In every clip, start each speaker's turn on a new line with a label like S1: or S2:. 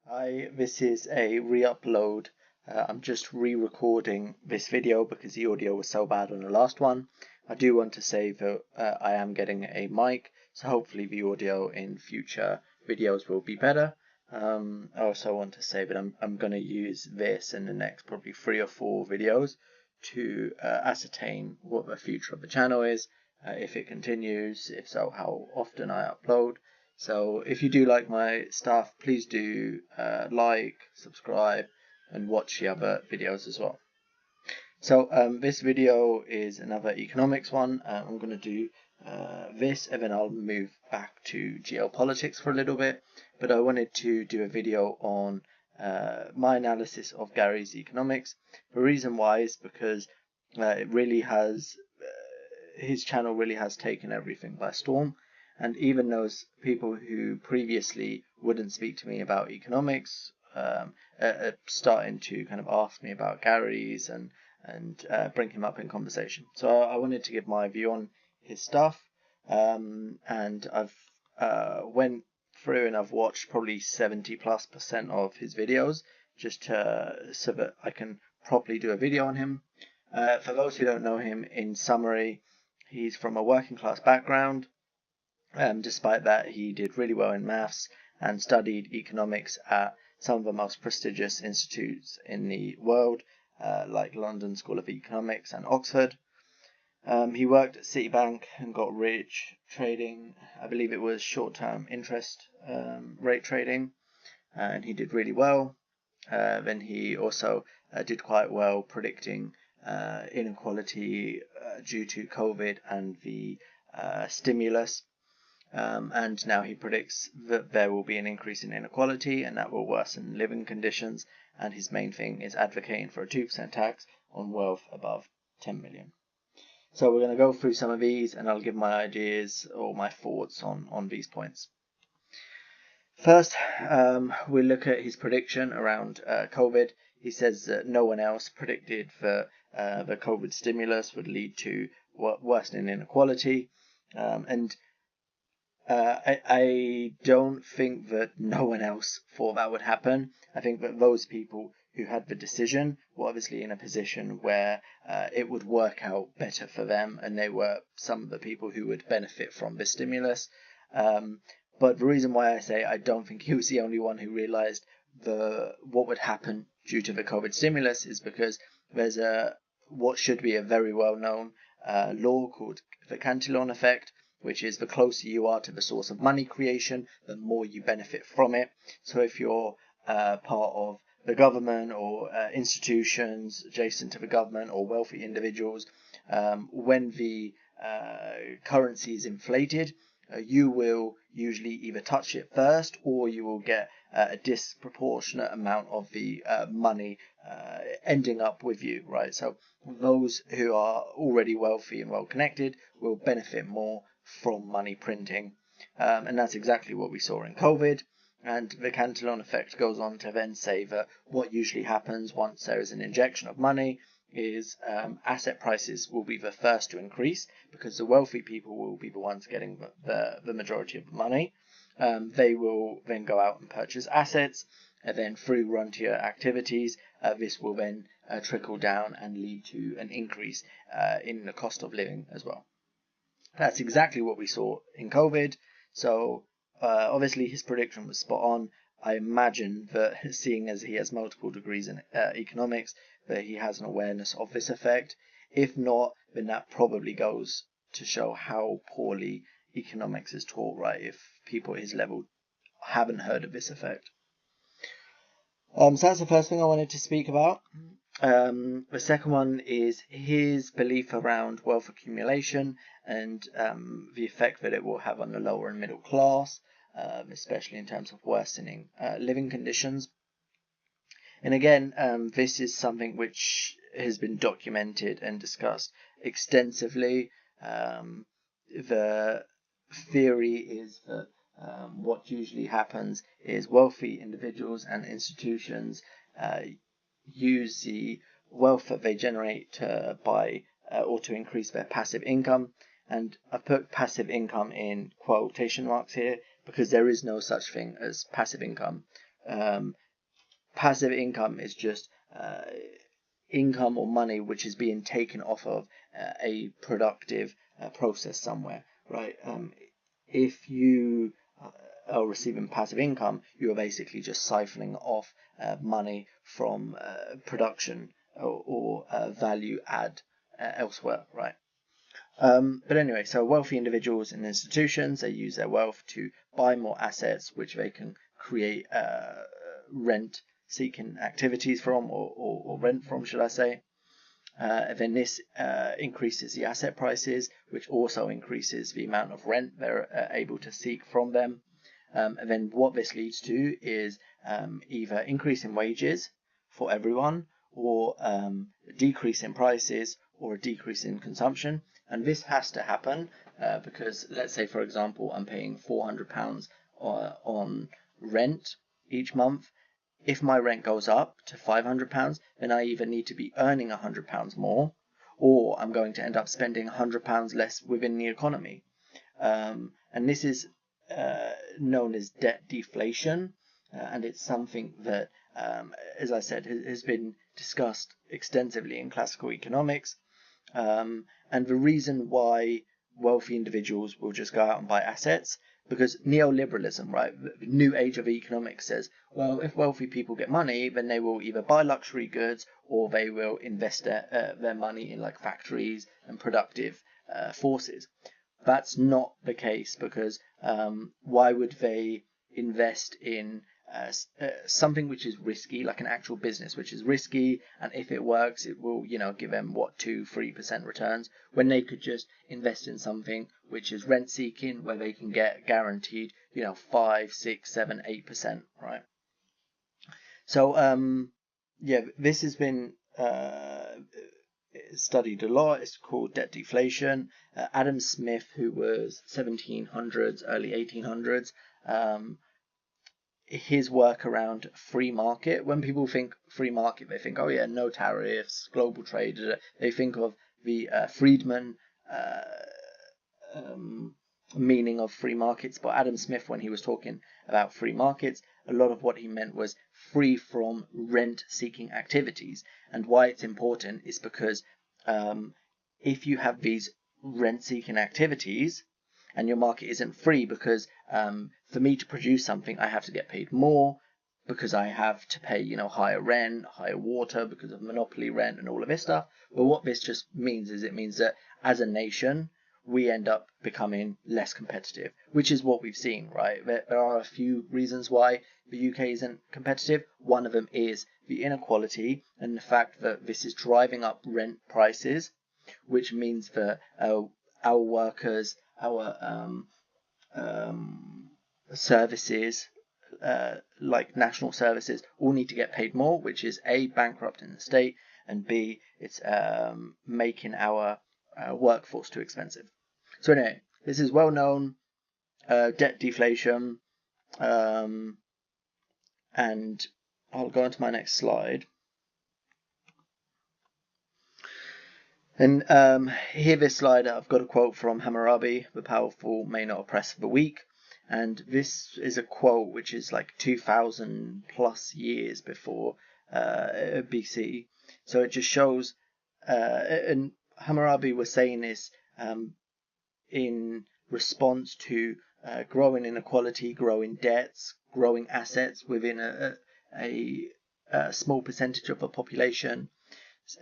S1: Hi, this is a re-upload. I'm just re-recording this video because the audio was so bad on the last one. I do want to say that I am getting a mic, so hopefully the audio in future videos will be better. I also want to say that I'm going to use this in the next probably 3 or 4 videos to ascertain what the future of the channel is, if it continues, if so, how often I upload. So if you do like my stuff, please do like, subscribe, and watch the other videos as well. So this video is another economics one. I'm going to do this, and then I'll move back to geopolitics for a little bit. But I wanted to do a video on my analysis of Gary's economics. The reason why is because it really has his channel really has taken everything by storm. And even those people who previously wouldn't speak to me about economics are starting to kind of ask me about Gary's and bring him up in conversation. So I wanted to give my view on his stuff, and I've went through and I've watched probably 70+% of his videos just so that I can properly do a video on him. For those who don't know him, in summary, he's from a working class background. Despite that, he did really well in maths and studied economics at some of the most prestigious institutes in the world, like London School of Economics and Oxford. He worked at Citibank and got rich trading. I believe it was short-term interest rate trading, and he did really well. Then he also did quite well predicting inequality due to COVID and the stimulus. And now he predicts that there will be an increase in inequality and that will worsen living conditions. And his main thing is advocating for a 2% tax on wealth above 10 million. So we're going to go through some of these and I'll give my ideas or my thoughts on these points. First, we look at his prediction around COVID. He says that no one else predicted that the COVID stimulus would lead to worsening inequality. I don't think that no one else thought that would happen. I think that those people who had the decision were obviously in a position where it would work out better for them, and they were some of the people who would benefit from the stimulus. But the reason why I say I don't think he was the only one who realized what would happen due to the COVID stimulus is because there's what should be a very well-known law called the Cantillon effect, which is the closer you are to the source of money creation, the more you benefit from it. So if you're part of the government or institutions adjacent to the government or wealthy individuals, when the currency is inflated, you will usually either touch it first or you will get a disproportionate amount of the money ending up with you, right? So those who are already wealthy and well connected will benefit more from money printing. And that's exactly what we saw in COVID. And the Cantillon effect goes on to then say that what usually happens once there is an injection of money is asset prices will be the first to increase because the wealthy people will be the ones getting the majority of the money. They will then go out and purchase assets, and then through rentier activities, this will then trickle down and lead to an increase in the cost of living as well. That's exactly what we saw in COVID. So obviously his prediction was spot on. I imagine that seeing as he has multiple degrees in economics, that he has an awareness of this effect. If not, then that probably goes to show how poorly economics is taught, right? If people at his level haven't heard of this effect. So that's the first thing I wanted to speak about. The second one is his belief around wealth accumulation and the effect that it will have on the lower and middle class, especially in terms of worsening living conditions. And again, this is something which has been documented and discussed extensively. The theory is that what usually happens is wealthy individuals and institutions use the wealth that they generate to buy or to increase their passive income. And I've put passive income in quotation marks here because there is no such thing as passive income. Passive income is just income or money which is being taken off of a productive process somewhere, right? If you are receiving passive income, you are basically just siphoning off money from production or value add elsewhere, right? But anyway, so wealthy individuals and institutions, they use their wealth to buy more assets which they can create rent-seeking activities from, or rent from, should I say. Then this increases the asset prices, which also increases the amount of rent they're able to seek from them. And then what this leads to is either increase in wages for everyone, or a decrease in prices, or a decrease in consumption. And this has to happen because, let's say, for example, I'm paying £400 on rent each month. If my rent goes up to £500, then I either need to be earning £100 more, or I'm going to end up spending £100 less within the economy. And this is known as debt deflation, and it's something that, as I said, has been discussed extensively in classical economics. And the reason why wealthy individuals will just go out and buy assets, because neoliberalism, right, the new age of economics says, well, if wealthy people get money, then they will either buy luxury goods, or they will invest their money in like factories and productive forces. That's not the case, because why would they invest in something which is risky, like an actual business which is risky, and if it works, it will, give them 2-3% returns, when they could just invest in something which is rent seeking, where they can get guaranteed 5, 6, 7, 8%, right? So this has been studied a lot. It's called debt deflation. Adam Smith, who was 1700s, early 1800s, his work around free market. When people think free market, they think, oh yeah, no tariffs, global trade. They think of the Friedman meaning of free markets. But Adam Smith, when he was talking about free markets, a lot of what he meant was free from rent-seeking activities. And why it's important is because if you have these rent-seeking activities, and your market isn't free, because for me to produce something, I have to get paid more, because I have to pay, higher rent, higher water, because of monopoly rent and all of this stuff. But what this just means is, it means that as a nation, we end up becoming less competitive, which is what we've seen, right? There are a few reasons why the UK isn't competitive. One of them is the inequality and the fact that this is driving up rent prices, which means that our workers, our services, like national services, all need to get paid more, which is A, bankrupting the state, and B, it's making our workforce too expensive. So anyway, this is well known, debt deflation, and I'll go on to my next slide. And here, this slide, I've got a quote from Hammurabi: "The powerful may not oppress the weak." And this is a quote which is like 2,000 plus years before BC. So it just shows, and Hammurabi was saying this in response to growing inequality, growing debts, growing assets within a small percentage of the population.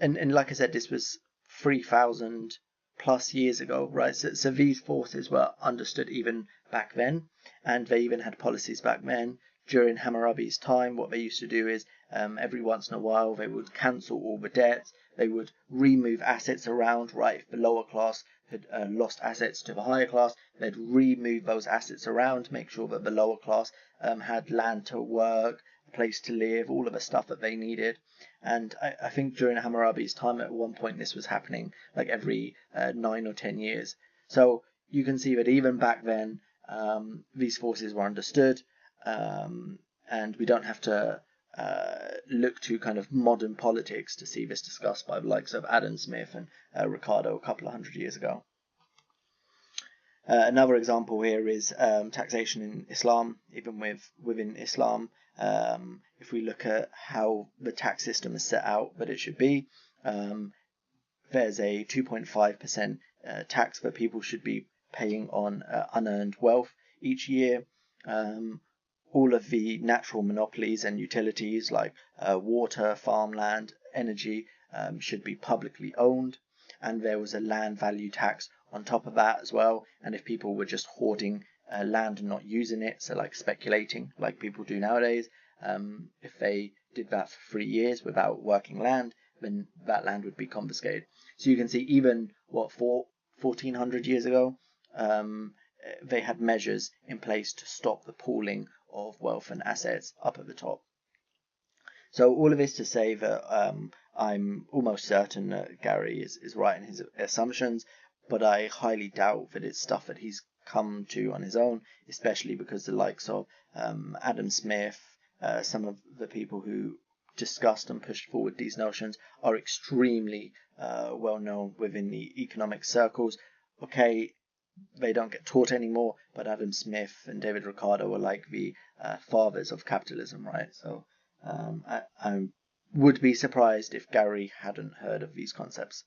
S1: And like I said, this was 3,000 plus years ago, right? So these forces were understood even back then, and they even had policies back then. During Hammurabi's time, what they used to do is every once in a while they would cancel all the debts. They would remove assets around, right? If the lower class had lost assets to the higher class, they'd remove those assets around to make sure that the lower class had land to work, a place to live, all of the stuff that they needed. And I think during Hammurabi's time, at one point, this was happening like every 9 or 10 years. So you can see that even back then, these forces were understood, and we don't have to look to kind of modern politics to see this discussed by the likes of Adam Smith and Ricardo a couple of hundred years ago. Another example here is taxation in Islam. Even within Islam, if we look at how the tax system is set out that it should be, there's a 2.5% tax that people should be paying on unearned wealth each year. All of the natural monopolies and utilities like water, farmland, energy should be publicly owned, and there was a land value tax on top of that as well. And if people were just hoarding land and not using it, so like speculating like people do nowadays, if they did that for 3 years without working land, then that land would be confiscated. So you can see even 1400 years ago, they had measures in place to stop the pooling of wealth and assets up at the top. So all of this to say that I'm almost certain that Gary is right in his assumptions, but I highly doubt that it's stuff that he's come to on his own, especially because the likes of Adam Smith, some of the people who discussed and pushed forward these notions are extremely well known within the economic circles. Okay, they don't get taught anymore, but Adam Smith and David Ricardo are like the fathers of capitalism, right? So I would be surprised if Gary hadn't heard of these concepts.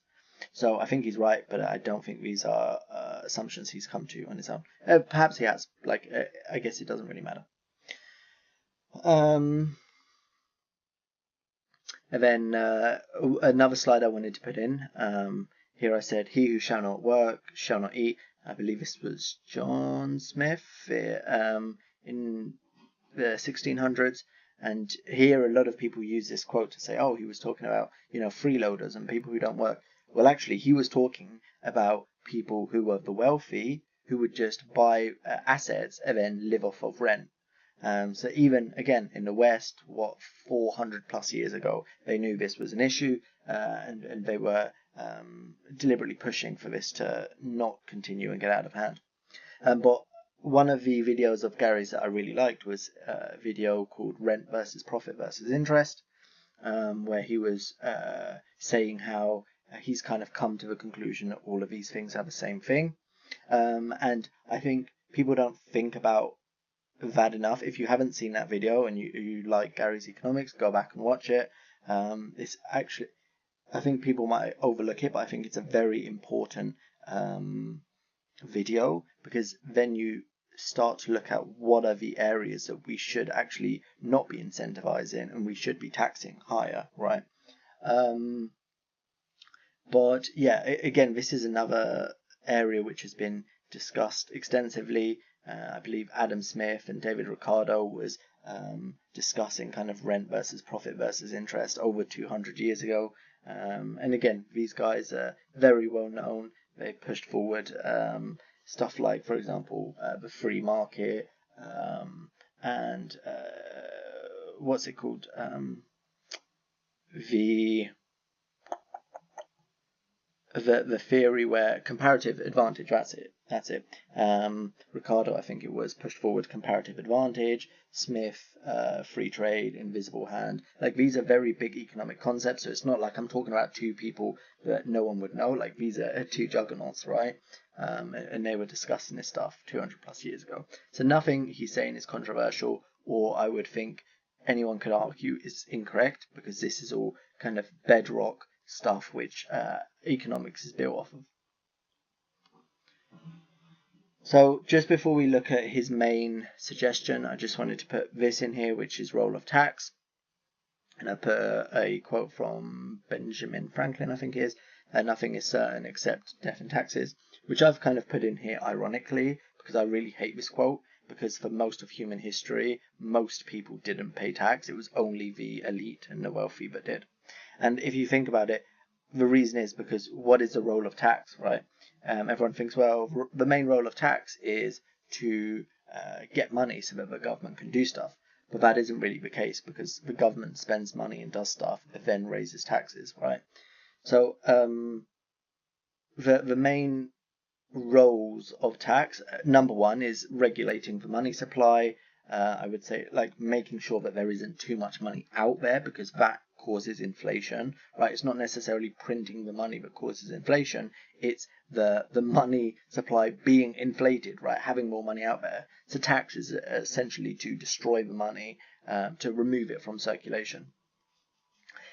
S1: So I think he's right, but I don't think these are assumptions he's come to on his own. Perhaps he has. I guess it doesn't really matter. And then another slide I wanted to put in. Here I said, "He who shall not work shall not eat." I believe this was John Smith in the 1600s. And here a lot of people use this quote to say, oh, he was talking about, freeloaders and people who don't work. Well, actually, he was talking about people who were the wealthy, who would just buy assets and then live off of rent. So even, again, in the West, 400 plus years ago, they knew this was an issue, and they were deliberately pushing for this to not continue and get out of hand. But one of the videos of Gary's that I really liked was a video called Rent versus Profit versus Interest, where he was saying how he's kind of come to the conclusion that all of these things are the same thing. And I think people don't think about that enough. If you haven't seen that video and you like Gary's economics, go back and watch it. It's actually, I think people might overlook it, but I think it's a very important video, because then you start to look at what are the areas that we should actually not be incentivizing and we should be taxing higher, right? But yeah, again, this is another area which has been discussed extensively. I believe Adam Smith and David Ricardo was discussing kind of rent versus profit versus interest over 200 years ago. And again, these guys are very well known. They pushed forward stuff like, for example, the free market and what's it called? The theory where comparative advantage, that's it. Ricardo, I think it was, pushed forward comparative advantage. Smith, free trade, invisible hand. Like, these are very big economic concepts, so it's not like I'm talking about two people that no one would know. Like, these are two juggernauts, right? And they were discussing this stuff 200 plus years ago. So nothing he's saying is controversial, or I would think anyone could argue is incorrect, because this is all kind of bedrock stuff which economics is built off of. So just before we look at his main suggestion, I just wanted to put this in here, which is role of tax. And I put a quote from Benjamin Franklin, I think it is, nothing is certain except death and taxes, which I've kind of put in here ironically, because I really hate this quote, because for most of human history, most people didn't pay tax. It was only the elite and the wealthy that did. And if you think about it, the reason is because what is the role of tax, right? Everyone thinks, well, the main role of tax is to get money so that the government can do stuff. But that isn't really the case, because the government spends money and does stuff and then raises taxes, right? So the main roles of tax, number one, is regulating the money supply. I would say, like, making sure that there isn't too much money out there, because that causes inflation, right? It's not necessarily printing the money that causes inflation. It's the money supply being inflated, right? Having more money out there. So tax is essentially to destroy the money, to remove it from circulation.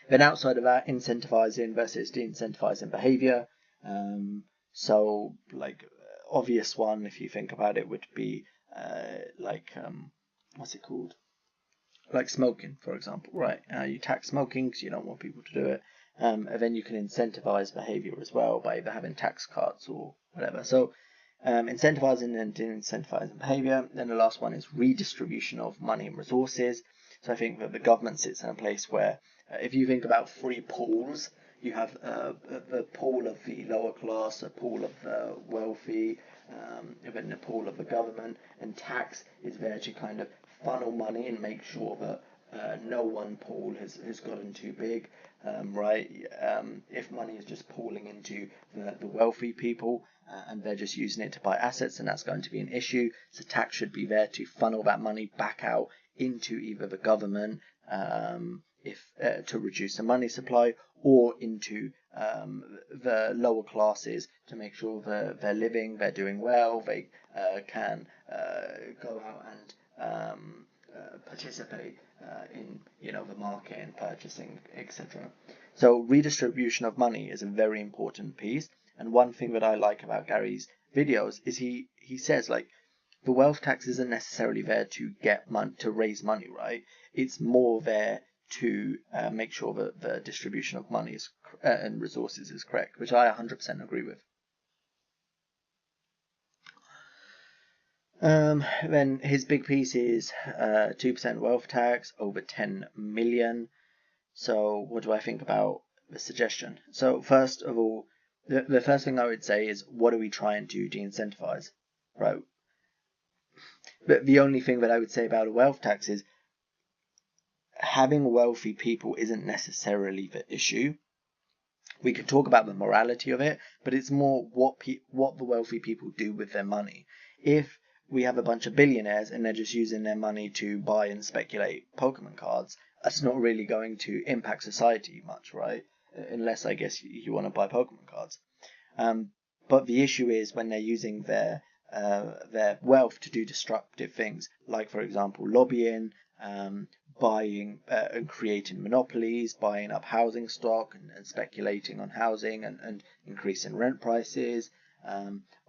S1: Then outside of that, incentivizing versus de-incentivizing behavior. So like obvious one, if you think about it, would be what's it called? Like smoking, for example, right? You tax smoking because you don't want people to do it. And then you can incentivize behavior as well by either having tax cuts or whatever. So incentivizing and de-incentivizing behavior. Then the last one is redistribution of money and resources. So I think that the government sits in a place where if you think about three pools, you have the pool of the lower class, a pool of the wealthy, then the pool of the government, and tax is there to kind of funnel money and make sure that no one pool has gotten too big, right? If money is just pooling into the wealthy people and they're just using it to buy assets, then that's going to be an issue. So tax should be there to funnel that money back out into either the government, to reduce the money supply, or into the lower classes to make sure they're living, they're doing well, they can go out and participate in the market and purchasing, etc. So redistribution of money is a very important piece. And one thing that I like about Gary's videos is he says like the wealth tax isn't necessarily there to get money, to raise money, right? It's more there to make sure that the distribution of money is, and resources is correct, which I 100% agree with. Then his big piece is 2% wealth tax over 10 million. So what do I think about the suggestion? So first of all, the first thing I would say is, what are we trying to de-incentivize, right? But the only thing that I would say about a wealth tax is having wealthy people isn't necessarily the issue. We could talk about the morality of it, but it's more what the wealthy people do with their money. If we have a bunch of billionaires and they're just using their money to buy and speculate Pokemon cards, that's not really going to impact society much, right? Unless, I guess, you want to buy Pokemon cards. But the issue is when they're using their wealth to do destructive things, like, for example, lobbying, buying and creating monopolies, buying up housing stock and speculating on housing and increasing rent prices,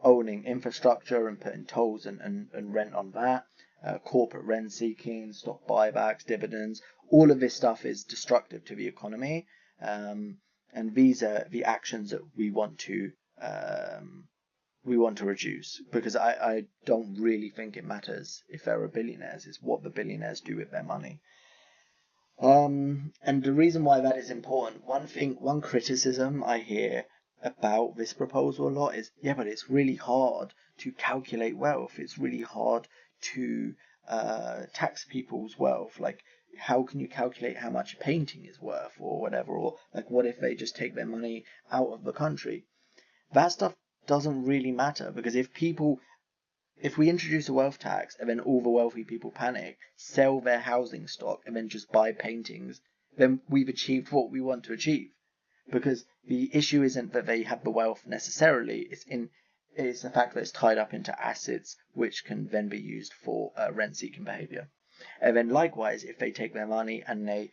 S1: owning infrastructure and putting tolls and rent on that, corporate rent seeking, stock buybacks, dividends. All of this stuff is destructive to the economy, and these are the actions that we want to reduce, because I don't really think it matters if there are billionaires. It's what the billionaires do with their money. And the reason why that is important, one criticism I hear about this proposal a lot is, yeah, but it's really hard to calculate wealth. It's really hard to tax people's wealth. Like, how can you calculate how much a painting is worth or whatever? Or like, what if they just take their money out of the country? That stuff doesn't really matter, because if we introduce a wealth tax and then all the wealthy people panic, sell their housing stock, and then just buy paintings, then we've achieved what we want to achieve. Because the issue isn't that they have the wealth necessarily, it's the fact that it's tied up into assets which can then be used for rent-seeking behavior. And then likewise, if they take their money and they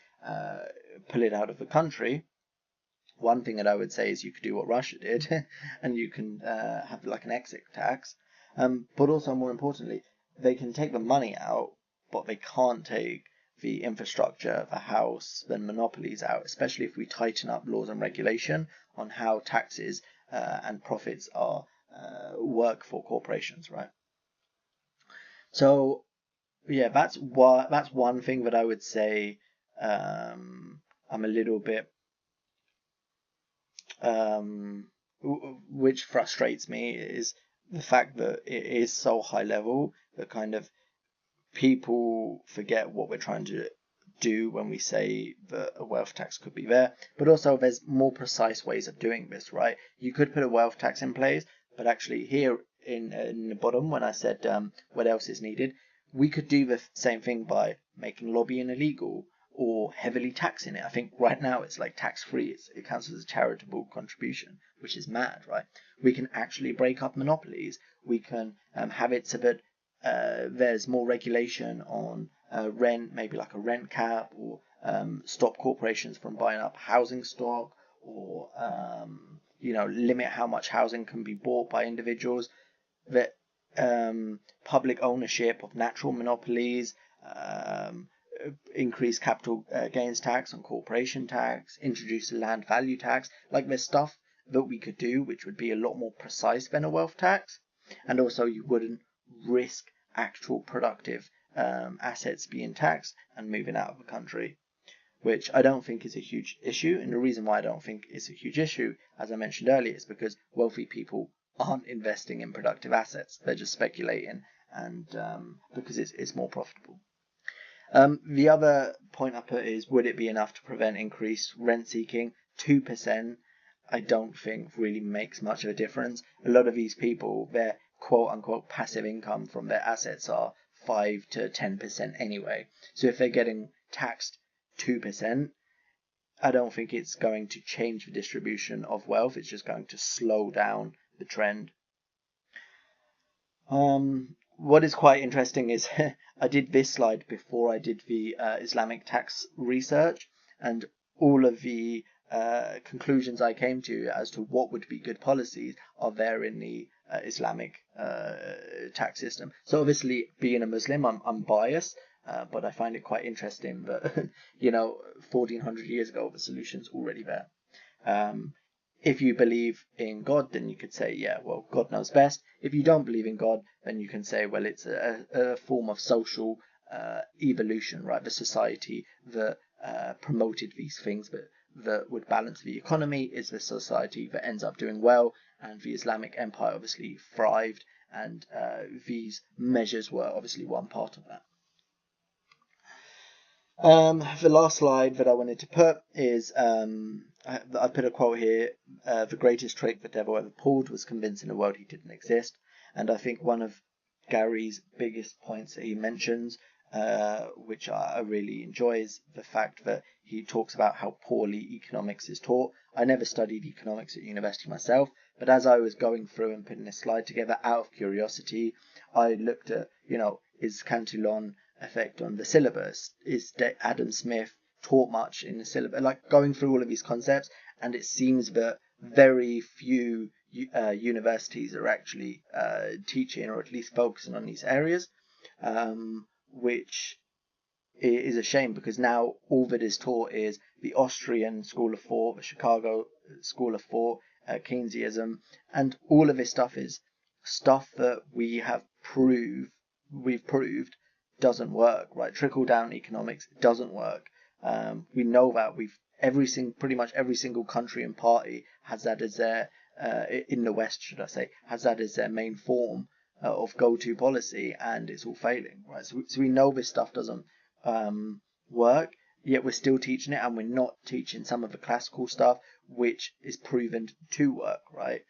S1: pull it out of the country, one thing that I would say is you could do what Russia did, and you can have like an exit tax. But also, more importantly, they can take the money out, but they can't take the infrastructure, the house, the monopolies out, especially if we tighten up laws and regulation on how taxes and profits are work for corporations, right? So, yeah, that's one thing that I would say I'm a little bit which frustrates me, is the fact that it is so high level that kind of people forget what we're trying to do when we say that a wealth tax could be there. But also there's more precise ways of doing this, right? You could put a wealth tax in place, but actually here in the bottom, when I said what else is needed, we could do the same thing by making lobbying illegal, or heavily taxing it. I think right now it's like tax-free. It counts as a charitable contribution, which is mad, right? We can actually break up monopolies. We can have it so that there's more regulation on rent, maybe like a rent cap, or stop corporations from buying up housing stock, or limit how much housing can be bought by individuals. That public ownership of natural monopolies, increase capital gains tax on corporation tax, introduce a land value tax. Like, there's stuff that we could do which would be a lot more precise than a wealth tax, and also you wouldn't risk actual productive assets being taxed and moving out of the country, which I don't think is a huge issue. And the reason why I don't think it's a huge issue, as I mentioned earlier, is because wealthy people aren't investing in productive assets. They're just speculating, and because it's more profitable. The other point I put is, would it be enough to prevent increased rent seeking? 2% I don't think really makes much of a difference. A lot of these people, their quote unquote passive income from their assets are 5 to 10% anyway. So if they're getting taxed 2%, I don't think it's going to change the distribution of wealth. It's just going to slow down the trend. What is quite interesting is I did this slide before I did the Islamic tax research, and all of the conclusions I came to as to what would be good policies are there in the Islamic tax system. So obviously, being a Muslim, I'm biased, but I find it quite interesting that 1400 years ago the solution's already there. If you believe in God, then you could say, yeah, well, God knows best. If you don't believe in God, then you can say, well, it's a form of social evolution, right? The society that promoted these things that would balance the economy is the society that ends up doing well, and the Islamic Empire obviously thrived, and these measures were obviously one part of that. The last slide that I wanted to put is I put a quote here. The greatest trick the devil ever pulled was convincing the world he didn't exist. And I think one of Gary's biggest points that he mentions, which I really enjoy, is the fact that he talks about how poorly economics is taught. I never studied economics at university myself, but as I was going through and putting this slide together out of curiosity, I looked at, is Cantillon effect on the syllabus? Is Adam Smith taught much in the syllabus? Like, going through all of these concepts, and it seems that very few universities are actually teaching, or at least focusing on these areas, which is a shame, because now all that is taught is the Austrian school of thought, the Chicago school of thought, Keynesianism, and all of this stuff is stuff that we've proved doesn't work, right? Trickle down economics doesn't work. We know that pretty much every single country and party has that as their in the West, should I say, has that as their main form of go-to policy, and it's all failing, right? So we know this stuff doesn't work, yet we're still teaching it, and we're not teaching some of the classical stuff which is proven to work, right?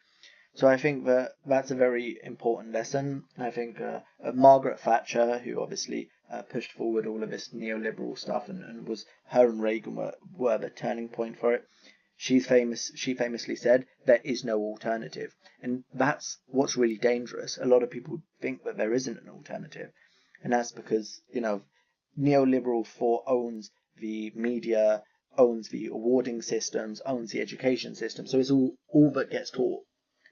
S1: So I think that's a very important lesson. I think Margaret Thatcher, who obviously pushed forward all of this neoliberal stuff, and was her and Reagan were the turning point for it. She famously said, there is no alternative. And that's what's really dangerous. A lot of people think that there isn't an alternative. And that's because, neoliberal thought owns the media, owns the awarding systems, owns the education system. So it's all that gets taught,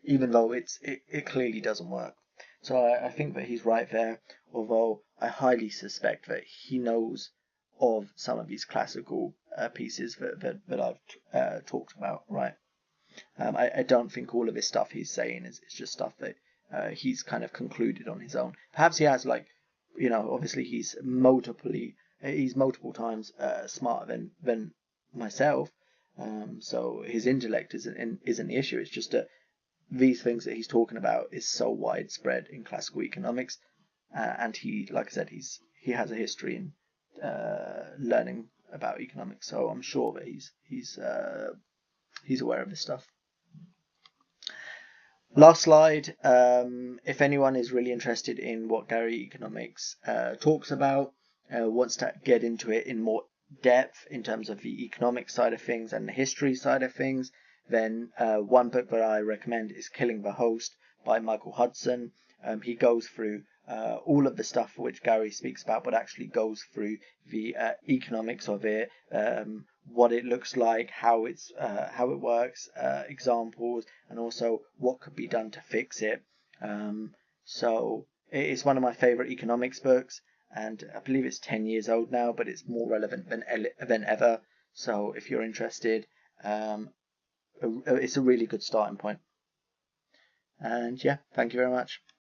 S1: even though it clearly doesn't work. So I think that he's right there, although I highly suspect that he knows of some of these classical pieces that I've talked about, right? I don't think all of this stuff he's saying is just stuff that he's kind of concluded on his own. Perhaps he has, obviously he's multiple times smarter than myself, so his intellect isn't the issue. It's just that these things that he's talking about is so widespread in classical economics, and he, like I said, he has a history in learning about economics, so I'm sure that he's aware of this stuff. Last slide. If anyone is really interested in what Gary Economics talks about, wants to get into it in more depth in terms of the economic side of things and the history side of things, then one book that I recommend is Killing the Host by Michael Hudson. He goes through all of the stuff which Gary speaks about, but actually goes through the economics of it, what it looks like, how it works, examples, and also what could be done to fix it. So it's one of my favorite economics books, and I believe it's 10 years old now, but it's more relevant than ever. So if you're interested, it's a really good starting point. And yeah, thank you very much.